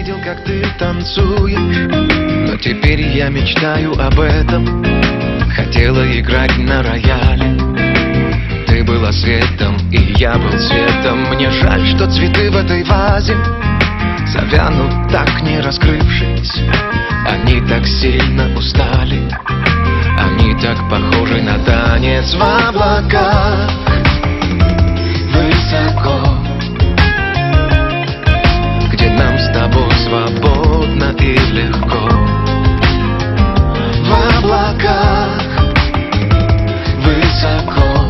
видел, как ты танцуешь, но теперь я мечтаю об этом. Хотела играть на рояле, ты была светом, и я был светом. Мне жаль, что цветы в этой вазе завянут, так не раскрывшись. Они так сильно устали, они так похожи на танец в облаках. Высоко, где нам с тобой свободно и легко. В облаках, высоко,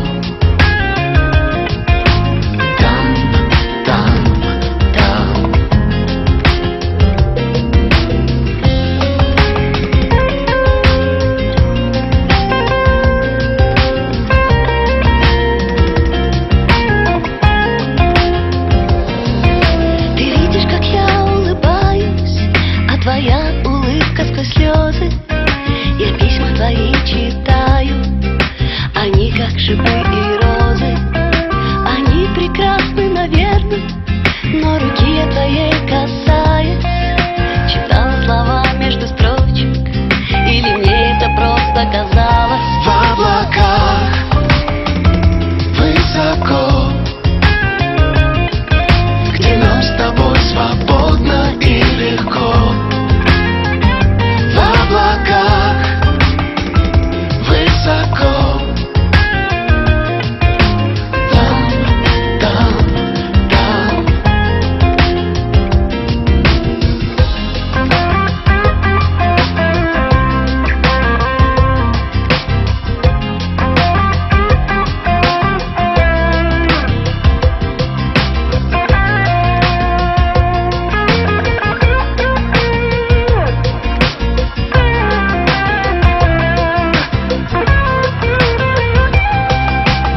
там, там, там. Ты видишь, как я улыбаюсь, а твоя улыбка сквозь слезы. Я письма твои читаю, они как шипы и розы. Они прекрасны, наверное, но руки я твоей касаясь, читала слова между строчек, или мне это просто казалось. В облаках, высоко, где нам с тобой свободно и легко. В облаках, высоко, там, там, там.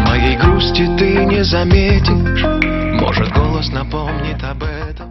Моей грусти ты не заметишь, может, голос напомнит об этом.